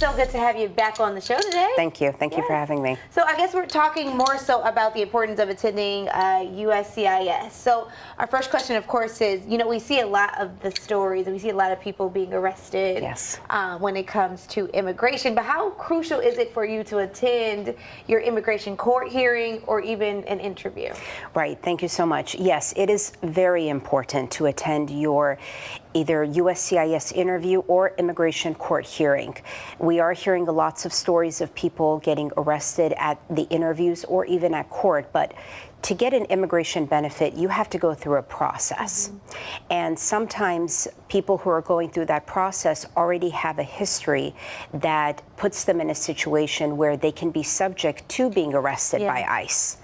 so good to have you back on the show today. Thank you. Thank you for having me. So I guess we're talking more so about the importance of attending USCIS. So our first question, of course, is, you know, we see a lot of the stories, and we see a lot of people being arrested when it comes to immigration. But how crucial is it for you to attend your immigration court hearing or even an interview? Right. Thank you so much. Yes, it is very important to attend your either USCIS interview or immigration court hearing. We are hearing lots of stories of people getting arrested at the interviews or even at court, but to get an immigration benefit, you have to go through a process. And sometimes people who are going through that process already have a history that puts them in a situation where they can be subject to being arrested by ICE.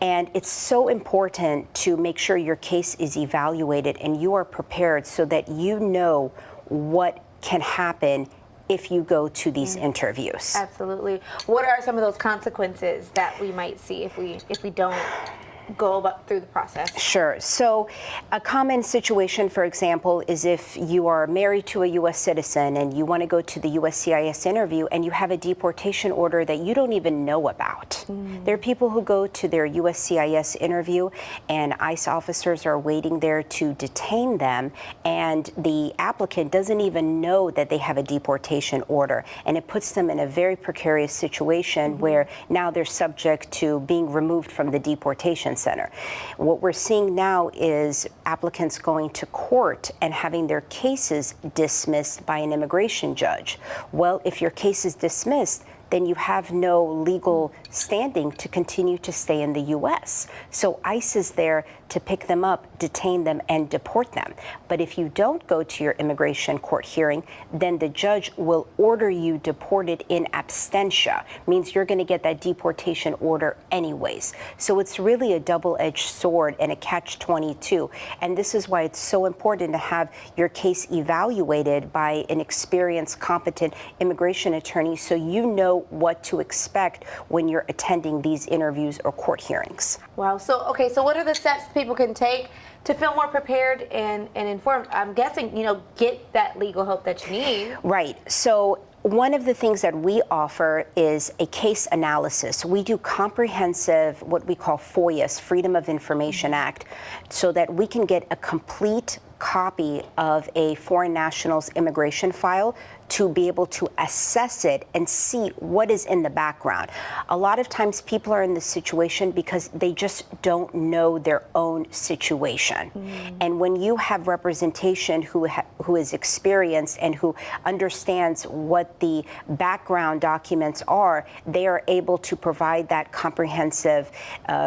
And it's so important to make sure your case is evaluated and you are prepared so that you know what can happen if you go to these interviews. Absolutely. What are some of those consequences that we might see if we don't go through the process? Sure. So a common situation, for example, is if you are married to a U.S. citizen and you want to go to the USCIS interview and you have a deportation order that you don't even know about. There are people who go to their USCIS interview and ICE officers are waiting there to detain them, and the applicant doesn't even know that they have a deportation order, and it puts them in a very precarious situation where now they're subject to being removed from the deportation center. What we're seeing now is applicants going to court and having their cases dismissed by an immigration judge. Well, if your case is dismissed, then you have no legal standing to continue to stay in the U.S. So ICE is there to pick them up, detain them, and deport them. But if you don't go to your immigration court hearing, then the judge will order you deported in absentia. Means you're going to get that deportation order anyways. So it's really a double-edged sword and a catch-22. And this is why it's so important to have your case evaluated by an experienced, competent immigration attorney so you know what to expect when you're attending these interviews or court hearings. Wow. So, okay, so what are the steps people can take to feel more prepared and informed? I'm guessing, you know, get that legal help that you need. Right. So one of the things that we offer is a case analysis. We do comprehensive, what we call FOIAs, Freedom of Information Act, so that we can get a complete copy of a foreign national's immigration file to be able to assess it and see what is in the background. A lot of times people are in this situation because they just don't know their own situation. And when you have representation who is experienced and who understands what the background documents are, they are able to provide that comprehensive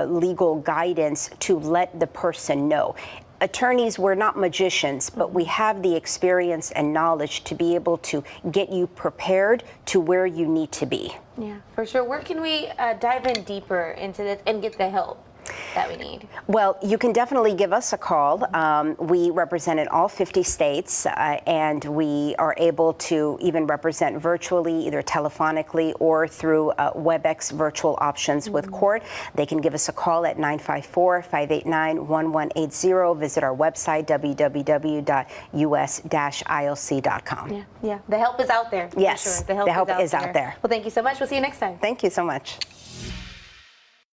legal guidance to let the person know. Attorneys, we're not magicians, but we have the experience and knowledge to be able to get you prepared to where you need to be. Yeah, for sure. Where can we dive in deeper into this and get the help that we need? Well, you can definitely give us a call. We represent in all 50 states, and we are able to even represent virtually, either telephonically or through WebEx virtual options with court. They can give us a call at 954-589-1180. Visit our website, www.us-ilc.com. Yeah, the help is out there. Yes, sure. The help is out there. Well, thank you so much. We'll see you next time. Thank you so much.